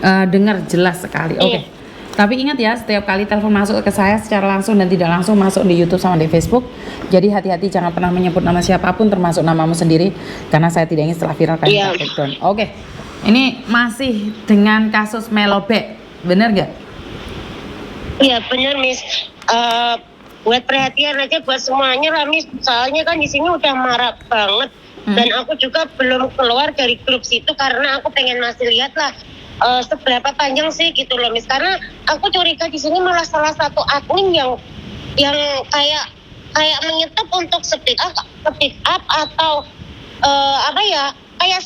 dengar jelas sekali. Oke. Tapi ingat ya, setiap kali telepon masuk ke saya secara langsung dan tidak langsung masuk di YouTube sama di Facebook. Jadi hati-hati, jangan pernah menyebut nama siapapun termasuk namamu sendiri, karena saya tidak ingin setelah viral kalian take down. Oke. Ini masih dengan kasus Melobek, bener gak? Iya bener Miss. Buat perhatian aja buat semuanya lah Miss. Soalnya kan di sini udah marah banget. Dan aku juga belum keluar dari grup situ karena aku pengen masih lihat lah seberapa panjang sih gitu loh Miss. Karena aku curiga di sini malah salah satu admin yang kayak menyetop untuk speak up atau apa ya, kayak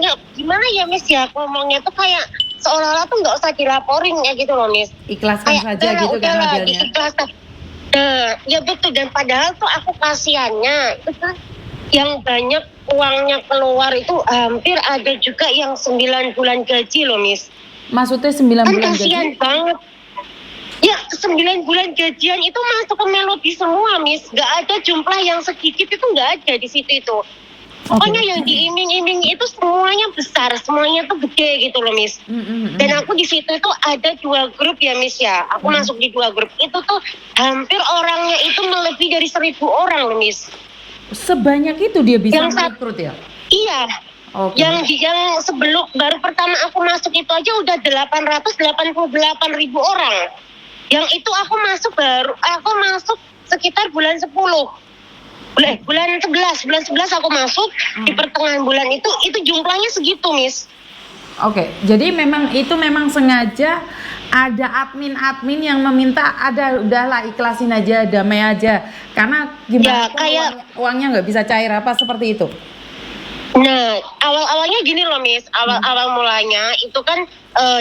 nggak gimana ya Miss ya, ngomongnya tuh kayak seolah-olah tuh nggak usah dilaporin ya gitu loh Miss. Ikhlaskan kayak saja gitu kan modelnya. Diikhlaskan. Nah, ya betul, dan padahal tuh aku kasihannya itu kan yang banyak uangnya keluar itu hampir ada juga yang 9 bulan gaji loh Miss. Maksudnya 9 kan bulan gaji? Kasihan banget. Ya 9 bulan gajian itu masuk ke Melody semua Miss. Gak ada jumlah yang sedikit itu, gak ada di situ itu. Pokoknya yang diiming-iming itu semuanya besar, semuanya tuh gede gitu loh Miss. Dan aku di situ itu ada 2 grup ya Miss ya. Aku masuk di 2 grup itu tuh hampir orangnya itu melebihi dari 1.000 orang loh Miss. Sebanyak itu dia bisa merekrut ya? Iya. Yang sebelum baru pertama aku masuk itu aja udah 888.000 orang. Yang itu aku masuk sekitar bulan 10. Bulan 11 aku masuk di pertengahan bulan itu jumlahnya segitu Miss. Oke, jadi memang sengaja ada admin yang meminta udahlah ikhlasin aja, damai aja, karena gimana ya, uangnya nggak bisa cair apa seperti itu. Nah, awal-awalnya gini loh Miss, awal mulanya itu kan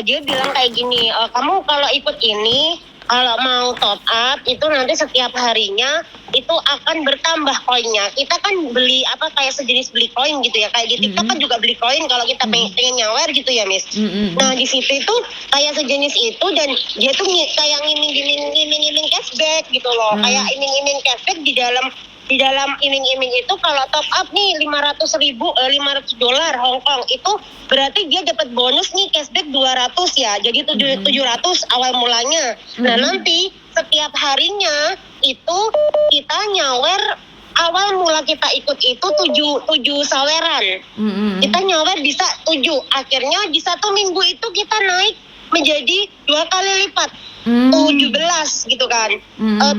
dia bilang kayak gini, kamu kalau ikut ini, kalau mau top up itu nanti setiap harinya itu akan bertambah koinnya. Kita kan beli kayak sejenis beli koin gitu ya, kayak di TikTok kan juga beli koin kalau kita pengen nyawer gitu ya Miss. Nah di situ itu kayak sejenis itu, dan dia tuh kayak ngiming-ngiming cashback gitu loh, kayak iming-iming cashback di dalam iming-iming itu kalau top up nih $500 Hong Kong itu berarti dia dapat bonus nih cashback 200 ya, jadi 700 awal mulanya. Nah nanti setiap harinya itu kita nyawer, awal mula kita ikut itu 7 saweran. Kita nyawer bisa 7, akhirnya di 1 minggu itu kita naik menjadi 2 kali lipat. 17 gitu kan. 17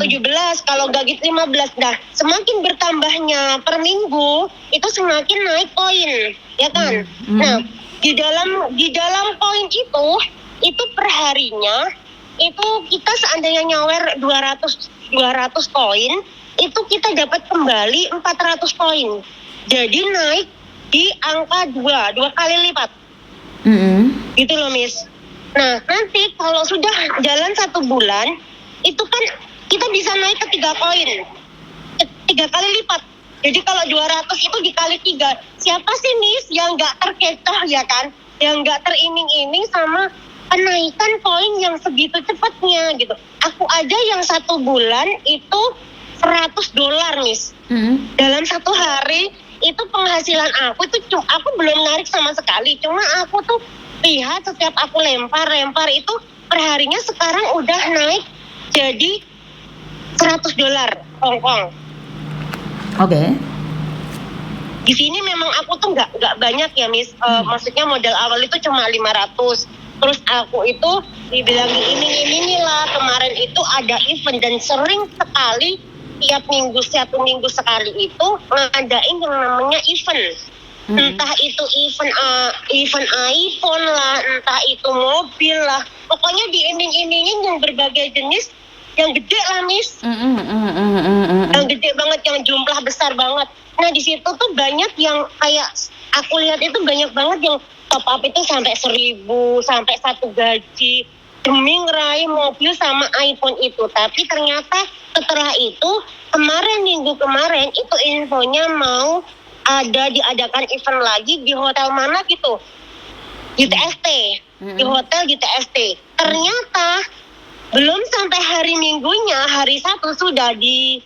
kalau nggak gitu 15. Nah semakin bertambahnya per minggu itu semakin naik koin ya kan. Nah di dalam koin itu per harinya itu kita seandainya nyawer 200 koin itu kita dapat kembali 400 koin. Jadi naik di angka 2 kali lipat. Gitu loh Miss. Nah nanti kalau sudah jalan 1 bulan itu kan kita bisa naik ke 3 koin, 3 kali lipat. Jadi kalau 200 itu dikali 3. Siapa sih Miss yang gak terkecoh ya kan, yang gak teriming-iming sama kenaikan koin yang segitu cepatnya gitu. Aku aja yang 1 bulan itu $100 Miss. Dalam 1 hari itu penghasilan aku belum narik sama sekali. Cuma aku tuh lihat setiap aku lempar itu perharinya sekarang udah naik jadi $100 Hong Kong. Oke. Di sini memang aku tuh nggak banyak ya Miss. Maksudnya modal awal itu cuma 500. Terus aku itu dibilang ini lah, kemarin itu ada event dan sering sekali tiap minggu sekali itu ngadain yang namanya event. Entah itu event iPhone lah, entah itu mobil lah, pokoknya diiming-imingin yang berbagai jenis, yang gede lah Miss. Yang gede banget, yang jumlah besar banget. Nah di situ tuh banyak yang kayak aku lihat itu banyak banget yang top up itu sampai 1.000, sampai 1 gaji demi ngeraih mobil sama iPhone itu. Tapi ternyata setelah itu minggu kemarin itu infonya mau diadakan event lagi di hotel mana gitu, di TST, di hotel di TST. Ternyata belum sampai hari Minggunya, hari Sabtu sudah di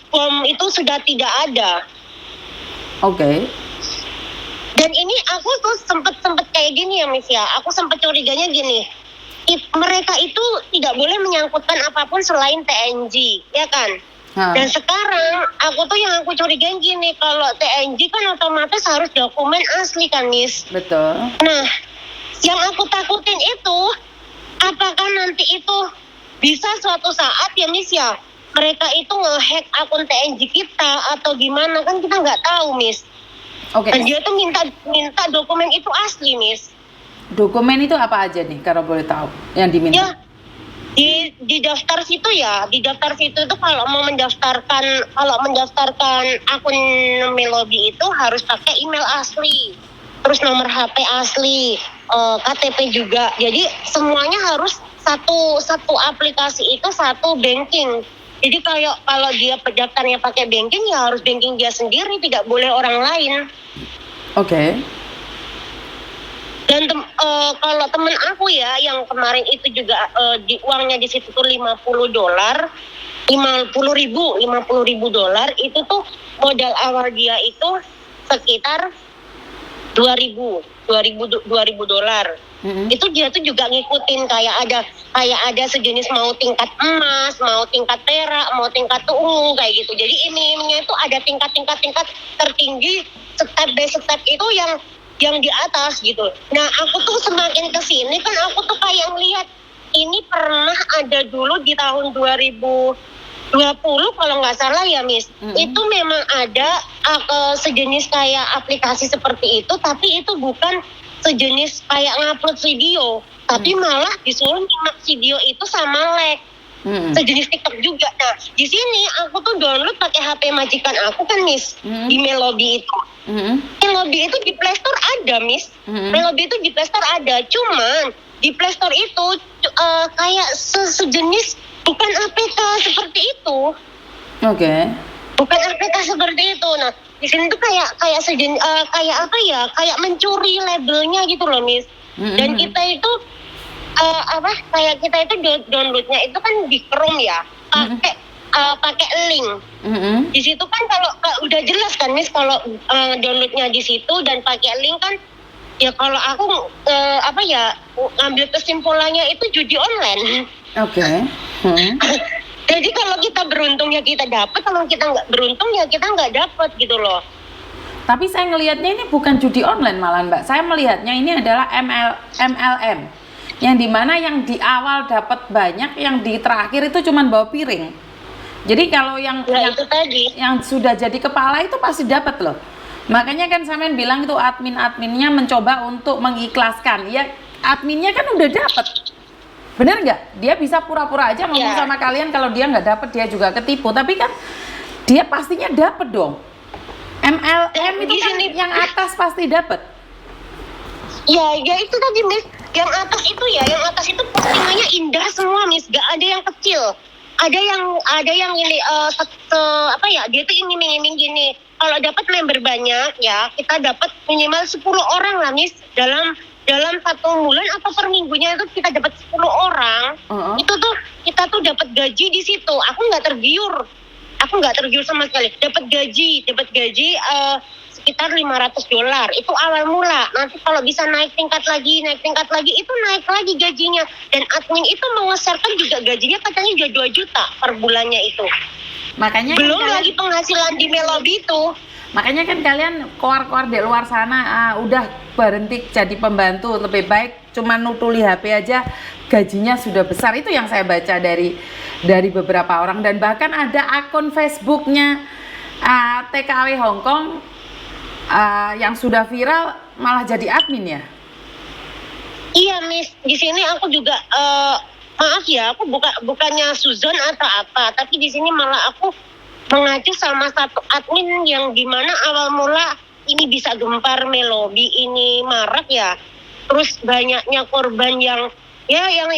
bom itu sudah tidak ada. Oke. Dan ini aku tuh sempet kayak gini gini ya Miss ya, aku sempat curiganya gini, mereka itu tidak boleh menyangkutkan apapun selain TNG, ya kan? Dan sekarang yang aku curigain gini, kalau TNG kan otomatis harus dokumen asli kan Miss? Betul. Nah, yang aku takutin itu, apakah nanti itu bisa suatu saat ya Miss ya, mereka itu nge-hack akun TNG kita atau gimana, kan kita nggak tahu Miss. Oke. Dan dia tuh minta dokumen itu asli Miss. Dokumen itu apa aja nih kalau boleh tahu yang diminta? Ya, di daftar situ ya, di daftar situ tuh kalau mendaftarkan akun Melobi itu harus pakai email asli, terus nomor HP asli, KTP juga. Jadi semuanya harus satu aplikasi itu satu banking. Jadi kalau dia pendaftarnya pakai banking ya harus banking dia sendiri, tidak boleh orang lain. Oke. Dan kalau temen aku ya yang kemarin itu juga uangnya di situ tuh $50, $50,000 itu tuh modal awal dia itu sekitar $2,000. Itu dia tuh juga ngikutin kayak ada sejenis mau tingkat emas, mau tingkat perak, mau tingkat ungu kayak gitu. Jadi ini itu ada tingkat tertinggi, step by step itu yang di atas gitu. Nah, aku tuh semakin kesini kan aku tuh kayak ngeliat ini pernah ada dulu di tahun 2020 kalau nggak salah ya Miss. Itu memang ada sejenis kayak aplikasi seperti itu, tapi itu bukan sejenis kayak ngupload video, tapi malah disuruh nyimak video itu sama like. Sejenis TikTok juga. Nah, di sini aku tuh download pakai HP majikan aku kan Miss, di Melobi itu. Melobi itu di Play Store ada Miss. Melobi itu di Play Store ada, cuman di Play Store itu kayak sejenis bukan APK seperti itu. Oke. Bukan APK seperti itu. Nah, di sini tuh kayak sejenis kayak apa ya? Kayak mencuri labelnya gitu loh Miss. Dan kita itu kayak kita itu downloadnya itu kan di Chrome ya, pakai link. Di situ kan kalau udah jelas kan Miss kalau downloadnya di situ dan pakai link kan ya, kalau aku ngambil kesimpulannya itu judi online. Oke. Jadi kalau kita beruntung ya kita dapat, kalau kita nggak beruntung ya kita nggak dapat gitu loh. Tapi saya ngelihatnya ini bukan judi online malahan Mbak. Saya melihatnya ini adalah MLM. Yang dimana yang di awal dapat banyak, yang di terakhir itu cuman bawa piring. Jadi kalau yang sudah jadi kepala itu pasti dapat loh. Makanya kan sampean bilang itu adminnya mencoba untuk mengikhlaskan. Ya adminnya kan udah dapat, bener nggak? Dia bisa pura-pura aja ngomong sama kalian kalau dia nggak dapat, dia juga ketipu. Tapi kan dia pastinya dapat dong. MLM itu kan yang atas pasti dapat. Ya itu tadi Miss. Yang atas itu postingannya indah semua Miss, gak ada yang kecil. Ada yang ini dia tuh iming-iming gini. Kalau dapat member banyak ya, kita dapat minimal 10 orang lah Miss. Dalam 1 bulan atau per minggunya itu kita dapat 10 orang. Itu tuh kita tuh dapat gaji di situ. Aku nggak tergiur sama sekali. Dapat gaji sekitar $500. Itu awal mula. Nanti kalau bisa naik tingkat lagi, itu naik lagi gajinya. Dan admin itu mengeserkan juga gajinya katanya udah 2 juta per bulannya itu. Makanya belum lagi penghasilan di Melobi itu. Makanya kan kalian koar-koar di luar sana udah berhenti jadi pembantu, lebih baik cuma nutuli HP aja gajinya sudah besar. Itu yang saya baca dari beberapa orang, dan bahkan ada akun Facebooknya TKW Hongkong yang sudah viral malah jadi admin ya. Iya Miss, di sini aku juga maaf ya, aku bukannya suzon atau apa, tapi di sini malah aku mengacu sama satu admin yang dimana awal mula ini bisa gempar Melobi ini marak ya. Terus banyaknya korban yang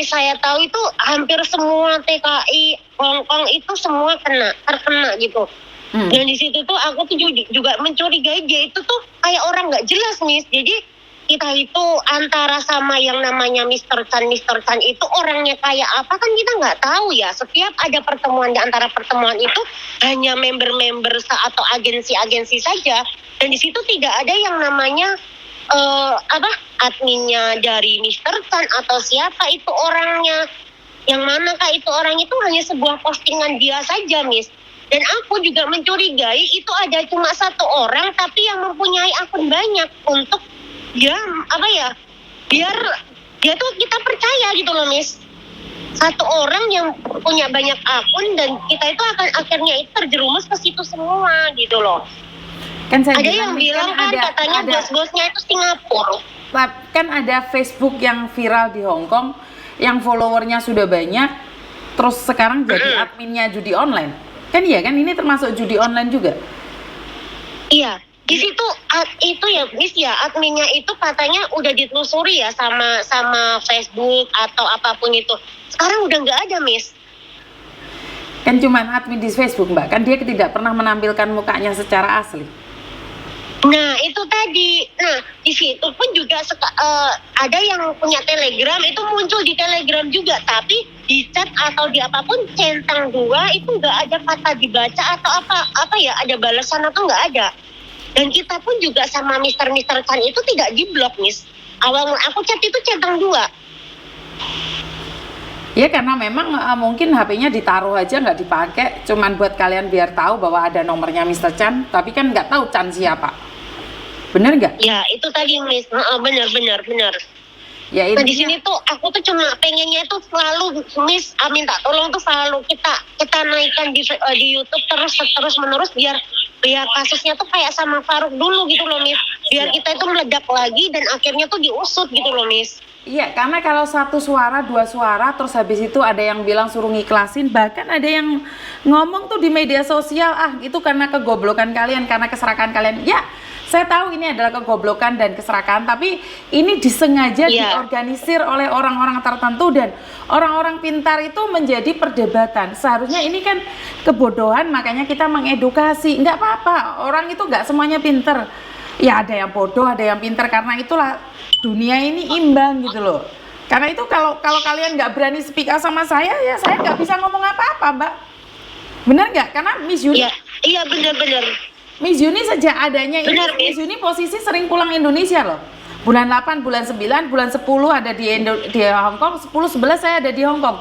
saya tahu itu hampir semua TKI Hongkong itu semua terkena gitu. Dan di situ tuh aku tuh juga mencurigai dia itu tuh kayak orang nggak jelas Miss. Jadi kita itu antara sama yang namanya Mr. Chan itu orangnya kayak apa kan kita nggak tahu ya. Setiap ada pertemuan, di antara pertemuan itu hanya member-member atau agensi-agensi saja. Dan di situ tidak ada yang namanya adminnya dari Mister Chan atau siapa itu orangnya, yang manakah itu orang, itu hanya sebuah postingan dia saja, Miss. Dan aku juga mencurigai itu ada cuma satu orang tapi yang mempunyai akun banyak untuk dia biar dia tuh kita percaya gitu loh, Miss. Satu orang yang punya banyak akun dan kita itu akan akhirnya itu terjerumus ke situ semua gitu loh. Kan saya Ada yang bilang kan katanya bos-bosnya itu Singapura. Kan ada Facebook yang viral di Hong Kong yang followernya sudah banyak, terus sekarang jadi adminnya judi online. Kan iya kan, ini termasuk judi online juga. Iya, di situ itu ya, Miss ya, adminnya itu katanya udah ditelusuri ya sama Facebook atau apapun itu. Sekarang udah nggak ada, Miss. Kan cuma admin di Facebook, Mbak. Kan dia tidak pernah menampilkan mukanya secara asli. Nah, itu tadi. Nah, di situ pun juga ada yang punya Telegram, itu muncul di Telegram juga, tapi di chat atau di apapun centang 2 itu nggak ada kata dibaca atau apa ya, ada balasan atau nggak ada. Dan kita pun juga sama Mister Chan itu tidak diblok, Miss. Awal aku chat itu centang 2. Ya karena memang mungkin HP-nya ditaruh aja nggak dipakai, cuman buat kalian biar tahu bahwa ada nomornya Mister Chan, tapi kan nggak tahu Chan siapa. Bener nggak? Ya itu tadi, Miss. Benar. Ya, nah di sini tuh aku tuh cuma pengennya itu selalu, Miss, minta tolong tuh selalu kita naikkan di YouTube terus menerus biar kasusnya tuh kayak sama Faruk dulu gitu loh, Miss. Biar kita itu meledak lagi dan akhirnya tuh diusut gitu loh, Miss. Iya, karena kalau 1 suara, 2 suara, terus habis itu ada yang bilang suruh ngiklasin, bahkan ada yang ngomong tuh di media sosial, itu karena kegoblokan kalian, karena keserakan kalian. Ya, saya tahu ini adalah kegoblokan dan keserakan, tapi ini disengaja diorganisir oleh orang-orang tertentu dan orang-orang pintar itu menjadi perdebatan. Seharusnya ini kan kebodohan, makanya kita mengedukasi. Nggak apa-apa, orang itu nggak semuanya pintar. Ya ada yang bodoh, ada yang pintar, karena itulah dunia ini imbang gitu loh. Karena itu kalau kalian nggak berani speak up sama saya, ya saya nggak bisa ngomong apa-apa, Mbak. Bener nggak? Karena Miss Yuni. Iya bener. Miss Yuni sejak adanya ini, Miss Yuni posisi sering pulang Indonesia loh. Bulan 8, bulan 9, bulan 10 ada di Hong Kong, 10, 11 saya ada di Hong Kong.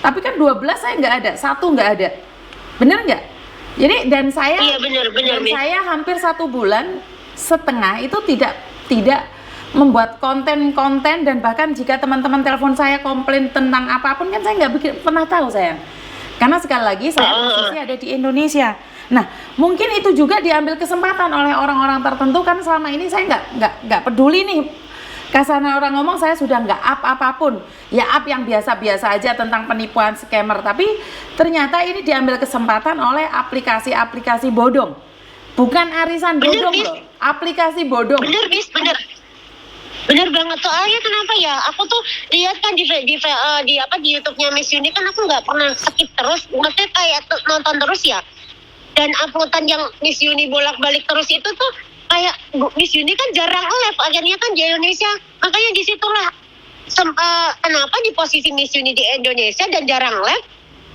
Tapi kan 12 saya nggak ada, 1 nggak ada. Bener nggak? Jadi dan saya, bener, saya hampir 1 bulan setengah itu tidak membuat konten dan bahkan jika teman-teman telepon saya komplain tentang apapun kan saya nggak pernah tahu sayang. Karena sekali lagi saya posisi ada di Indonesia. Nah, mungkin itu juga diambil kesempatan oleh orang-orang tertentu kan selama ini saya nggak peduli nih. Kasarnya orang ngomong saya sudah nggak up apapun. Ya up yang biasa-biasa aja tentang penipuan scammer. Tapi ternyata ini diambil kesempatan oleh aplikasi-aplikasi bodong. Bukan arisan bodong loh, aplikasi bodong. Bener banget, soalnya kenapa ya? Aku tuh lihat kan di YouTube-nya Miss Yuni kan aku nggak pernah skip terus, maksudnya kayak nonton terus ya. Dan uploadan yang Miss Yuni bolak-balik terus itu tuh kayak Miss Yuni kan jarang live, akhirnya kan di Indonesia, makanya disitulah kenapa di posisi Miss Yuni di Indonesia dan jarang live,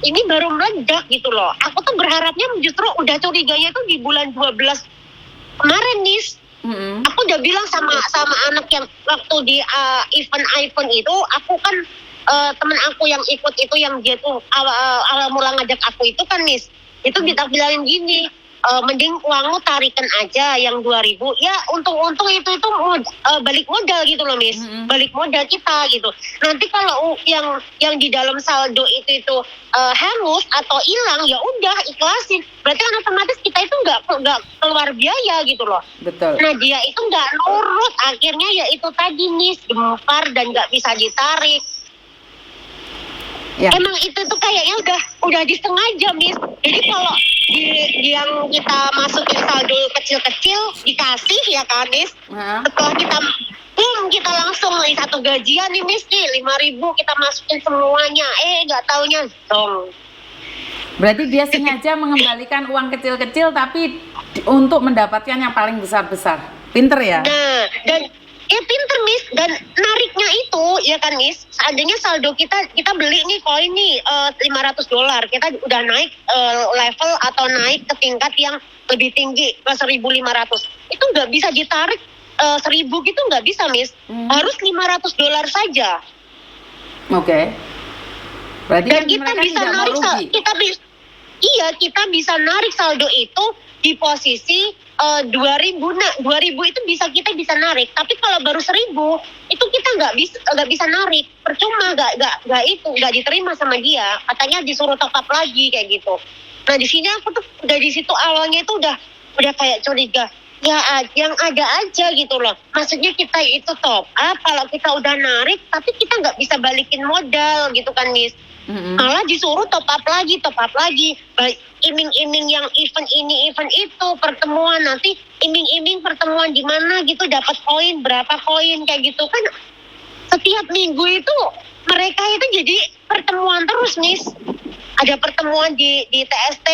ini baru meledak gitu loh. Aku tuh berharapnya justru udah curiganya tuh di bulan 12 kemarin, Miss. Aku udah bilang sama anak yang waktu di event iPhone itu, aku kan temen aku yang ikut itu yang dia tuh awal mula ngajak aku itu kan, Miss, itu kita bilangin gini, mending uangmu tarikan aja yang 2.000 ya, untung itu balik modal gitu loh, Miss. Balik modal kita gitu. Nanti kalau yang di dalam saldo itu hangus atau hilang, ya udah ikhlasin, berarti kan otomatis kita itu nggak keluar biaya gitu loh. Betul. Nah dia itu nggak nurut, akhirnya ya itu tadi, Miss, gempar dan nggak bisa ditarik. Ya. Emang itu tuh kayaknya udah disengaja, Miss. Jadi kalau yang kita masukin saldo kecil-kecil dikasih ya kan, Miss. Setelah kita langsung nih satu gajian nih, Miss, nih 5.000 kita masukin semuanya. Nggak taunya dong. Berarti dia sengaja mengembalikan uang kecil-kecil tapi untuk mendapatkan yang paling besar-besar. Pinter ya? Nah, dan pinter, Miss, dan nariknya itu ya kan, Miss, seandainya saldo kita beli nih koin nih $500, kita udah naik level atau naik ke tingkat yang lebih tinggi ke 1.500, itu nggak bisa ditarik 1.000 gitu nggak bisa, Miss. Harus $500 saja. Oke. Berarti Dan kan kita mereka bisa tidak mau narik rugi. kita bisa narik saldo itu di posisi 2.000. Nah, 2.000 itu kita bisa narik. Tapi kalau baru 1.000 itu kita nggak bisa narik. Percuma, nggak diterima sama dia. Katanya disuruh top up lagi kayak gitu. Nah, di sini aku tuh dari situ awalnya itu udah kayak curiga. Ya yang ada aja gitu loh. Maksudnya kita itu top up, kalau kita udah narik tapi kita nggak bisa balikin modal gitu kan, Miss. Malah disuruh top up lagi. Iming-iming yang event ini, event itu, pertemuan nanti, iming-iming pertemuan di mana gitu, dapat koin, berapa koin kayak gitu kan. Setiap minggu itu mereka itu jadi pertemuan terus, Miss. Ada pertemuan di TST,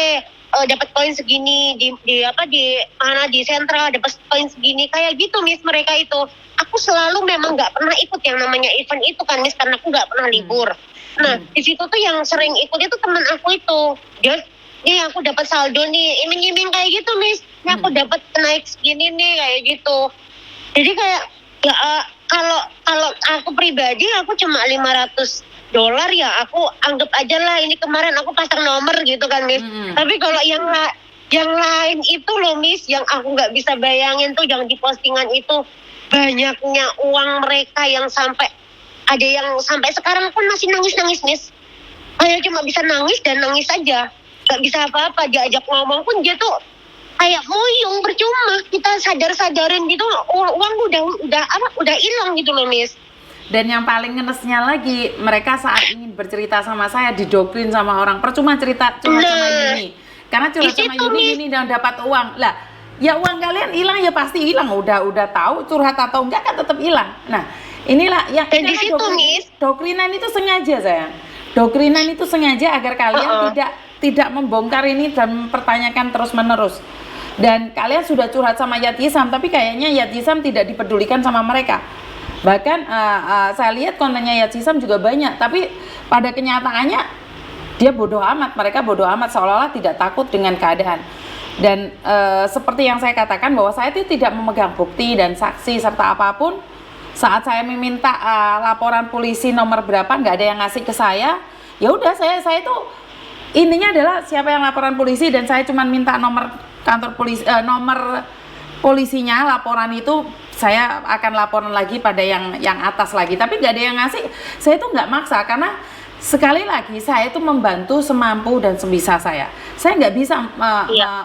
dapat koin segini, di sentral dapat koin segini, kayak gitu, Miss. Mereka itu aku selalu memang nggak pernah ikut yang namanya event itu kan, Miss, karena aku nggak pernah libur. Nah, di situ tuh yang sering ikut itu teman aku itu. Dia aku dapat saldo nih, iming-iming kayak gitu, Miss. Ini aku dapat naik segini nih, kayak gitu. Jadi kayak ya kalau aku pribadi aku cuma $500 ya, aku anggap aja lah ini kemarin aku pasang nomor gitu kan, Miss. Tapi kalau yang lain itu loh, Miss, yang aku nggak bisa bayangin tuh yang di postingan itu, banyaknya uang mereka yang sampai ada yang sampai sekarang pun masih nangis, Miss. Saya cuma bisa nangis dan nangis saja, nggak bisa apa-apa. Diajak ngomong pun dia tuh kayak muyung, percuma. Kita sadarin gitu, uang udah hilang gitu loh, Miss. Dan yang paling ngenesnya lagi, mereka saat ingin bercerita sama saya didoktrin sama orang. Percuma cerita sama Yuni, karena curhat sama Yuni dan dapat uang lah. Ya uang kalian hilang ya pasti hilang. Udah tahu curhat atau enggak kan tetap hilang. Nah, inilah yang dan di situ, Miss, doktrinan itu sengaja, sayang. Doktrinan itu sengaja agar kalian tidak membongkar ini dan mempertanyakan terus-menerus. Dan kalian sudah curhat sama Yatisam, tapi kayaknya Yatisam tidak dipedulikan sama mereka. Bahkan saya lihat kontennya Yatisam juga banyak, tapi pada kenyataannya dia bodoh amat. Mereka bodoh amat, seolah-olah tidak takut dengan keadaan. Dan seperti yang saya katakan bahwa saya itu tidak memegang bukti dan saksi serta apapun. Saat saya meminta laporan polisi nomor berapa, nggak ada yang ngasih ke saya. Ya udah, saya itu intinya adalah siapa yang laporan polisi, dan saya cuma minta nomor kantor polisi, nomor polisinya, laporan itu saya akan laporan lagi pada yang atas lagi. Tapi nggak ada yang ngasih. Saya itu nggak maksa, karena sekali lagi saya itu membantu semampu dan sebisa saya. Saya nggak bisa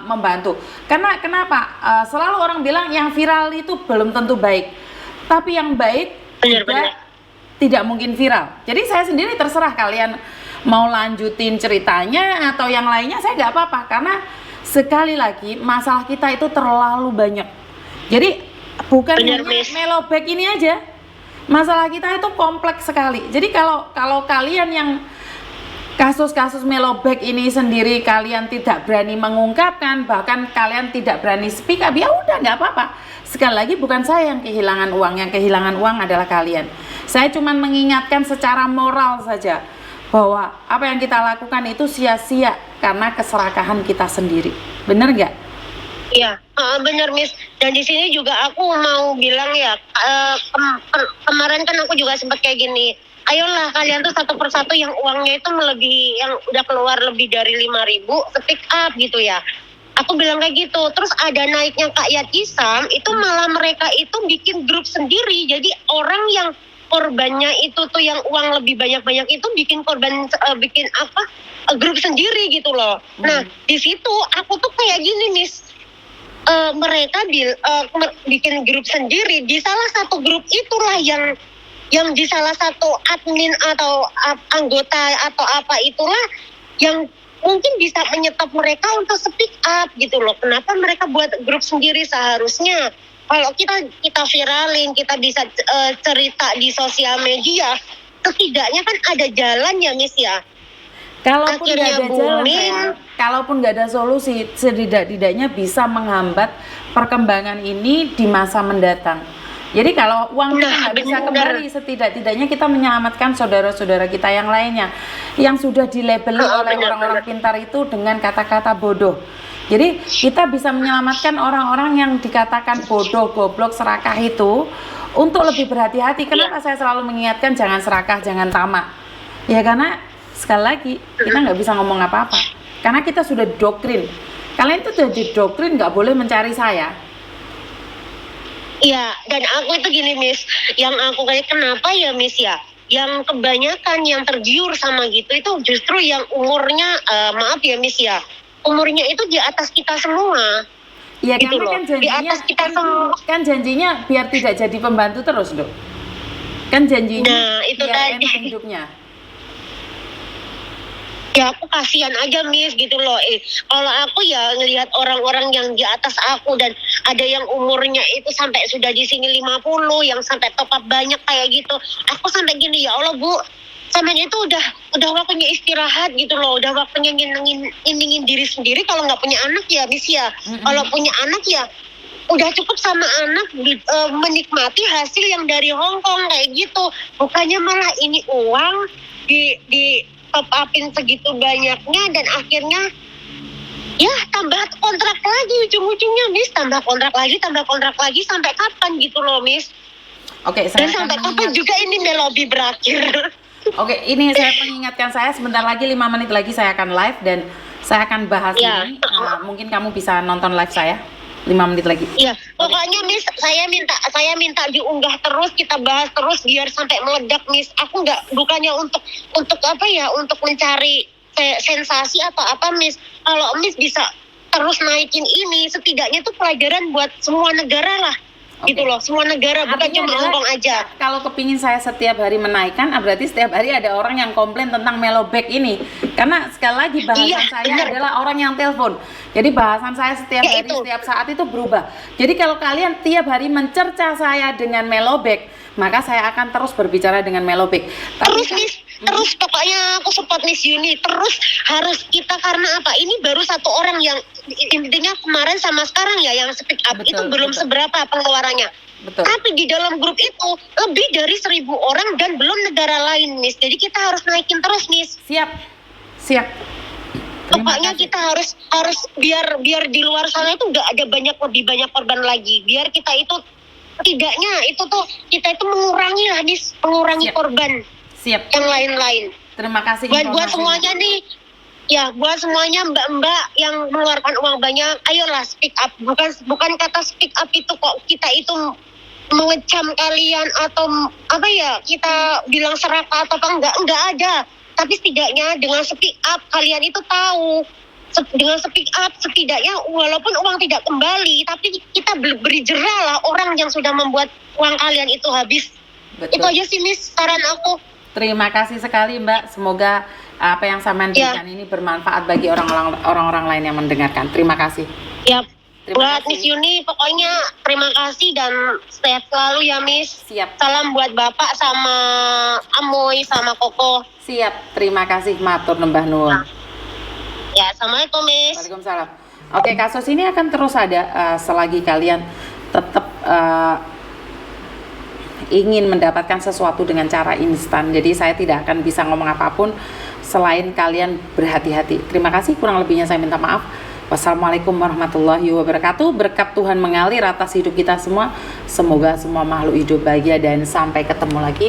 membantu. Karena kenapa? Selalu orang bilang yang viral itu belum tentu baik. Tapi yang baik juga tidak mungkin viral. Jadi saya sendiri terserah kalian mau lanjutin ceritanya atau yang lainnya, saya nggak apa-apa. Karena sekali lagi masalah kita itu terlalu banyak. Jadi bukan hanya Melobag ini aja. Masalah kita itu kompleks sekali. Jadi kalau kalian yang kasus-kasus Melobag ini sendiri kalian tidak berani mengungkapkan, bahkan kalian tidak berani speak up, ya udah nggak apa-apa. Sekali lagi bukan saya yang kehilangan uang adalah kalian. Saya cuma mengingatkan secara moral saja bahwa apa yang kita lakukan itu sia-sia karena keserakahan kita sendiri. Bener nggak? Iya, bener, Miss. Dan di sini juga aku mau bilang ya, kemarin kan aku juga sempat kayak gini. Ayolah kalian tuh satu persatu yang uangnya itu melebihi, yang udah keluar lebih dari 5.000, speak up gitu ya. Aku bilang kayak gitu. Terus ada naiknya Kak Yatisam, itu malah mereka itu bikin grup sendiri. Jadi orang yang korbannya itu tuh yang uang lebih banyak itu bikin grup sendiri gitu loh. Nah, di situ aku tuh kayak gini, Miss. Mereka bikin grup sendiri. Di salah satu grup itulah yang di salah satu admin atau anggota atau apa itulah yang mungkin bisa menyetop mereka untuk speak up gitu loh. Kenapa mereka buat grup sendiri? Seharusnya kalau kita viralin, kita bisa cerita di sosial media, setidaknya kan ada jalan ya, Miss ya. Kalaupun nggak ada jalan, kalaupun nggak ada solusi, setidak-tidaknya bisa menghambat perkembangan ini di masa mendatang. Jadi kalau uang kita nggak bisa kembali, setidak-tidaknya kita menyelamatkan saudara-saudara kita yang lainnya yang sudah dilabeli oleh orang-orang pintar itu dengan kata-kata bodoh. Jadi kita bisa menyelamatkan orang-orang yang dikatakan bodoh, goblok, serakah itu untuk lebih berhati-hati. Kenapa saya selalu mengingatkan jangan serakah, jangan tamak? Ya karena sekali lagi kita nggak bisa ngomong apa-apa. Karena kita sudah doktrin. Kalian itu sudah didoktrin nggak boleh mencari saya. Iya, dan aku itu gini Miss, yang aku kayak kenapa ya Miss ya, yang kebanyakan yang tergiur sama gitu itu justru yang umurnya, maaf ya Miss ya, umurnya itu di atas kita semua. Iya Gitu karena loh, kan di janjinya atas kita semua. kan janjinya biar tidak jadi pembantu terus dok. Kan janjinya Nah, itu biar tadi. enak hidupnya. Ya aku kasihan aja Miss gitu loh. Kalau aku ya ngelihat orang-orang yang di atas aku dan ada yang umurnya itu sampai sudah di sini 50, yang sampai top up banyak kayak gitu. Aku sampai gini, ya Allah Bu, sampai itu udah waktunya istirahat gitu loh, udah waktunya nyenengin diri sendiri. Kalau nggak punya anak ya Miss ya. Kalau punya anak ya udah cukup sama anak menikmati hasil yang dari Hong Kong kayak gitu. Bukannya malah ini uang di top upin segitu banyaknya dan akhirnya ya tambah kontrak lagi ujung-ujungnya Miss, tambah kontrak lagi sampai kapan gitu loh Miss. Oke, saya Dan akan sampai kapan juga ini melobi berakhir. Oke, ini saya mengingatkan saya sebentar lagi 5 menit lagi saya akan live dan saya akan bahas Ya. ini. Mungkin kamu bisa nonton live saya 5 menit lagi. Iya, pokoknya Miss, saya minta diunggah terus, kita bahas terus biar sampai meledak Miss. Aku bukannya untuk apa ya, untuk mencari sensasi atau apa Miss. Kalau Miss bisa terus naikin ini, setidaknya itu pelajaran buat semua negara lah. Oke. Gitu loh, semua negara, bukan Artinya cuma adalah, Hongkong aja. kalau kepingin saya setiap hari menaikkan, berarti setiap hari ada orang yang komplain tentang Melobek ini. Karena sekali lagi bahasan Iya, saya bener. adalah orang yang telepon. Jadi bahasan saya setiap Ya, hari, itu. setiap saat itu berubah. Jadi kalau kalian tiap hari mencerca saya dengan Melobek, maka saya akan terus berbicara dengan Melobek. Terus Miss, terus pokoknya aku support Miss Yuni. Terus harus kita, karena apa? Ini baru satu orang yang intinya kemarin sama sekarang ya yang speak up. Betul, Itu belum betul. seberapa pengeluarannya. Betul. Tapi di dalam grup itu lebih dari 1.000 orang dan belum negara lain Miss. Jadi kita harus naikin terus Miss. Siap. Siap. Terima Pokoknya kasih. kita harus biar di luar sana itu nggak ada lebih banyak korban lagi. Biar kita itu setidaknya itu tuh kita itu mengurangi lah Miss, mengurangi Siap. korban Siap. yang lain-lain. Terima kasih Buat informasinya. semuanya nih, ya buat semuanya mbak-mbak yang mengeluarkan uang banyak, ayolah speak up. Bukan kata speak up itu kok kita itu mengecam kalian atau apa ya, kita bilang serakah atau apa, enggak ada. Tapi setidaknya dengan speak up kalian itu tahu, dengan speak up setidaknya walaupun uang tidak kembali, tapi kita beri jera lah orang yang sudah membuat uang kalian itu habis. Betul. Itu aja sih Miss saran aku. Terima kasih sekali Mbak. Semoga apa yang saya berikan ini bermanfaat bagi orang-orang lain yang mendengarkan. Terima kasih. Ya, Terima buat kasih. Miss Yuni pokoknya terima kasih dan sehat selalu ya Miss. Siap. Salam buat Bapak sama Amoy sama Koko. Siap. Terima kasih matur nembah nuwun. Ya, assalamualaikum Miss. Waalaikumsalam. Oke, kasus ini akan terus ada selagi kalian tetap ingin mendapatkan sesuatu dengan cara instan. Jadi saya tidak akan bisa ngomong apapun selain kalian berhati-hati. Terima kasih, kurang lebihnya saya minta maaf. Wassalamualaikum warahmatullahi wabarakatuh. Berkat Tuhan mengalir atas hidup kita semua. Semoga semua makhluk hidup bahagia dan sampai ketemu lagi.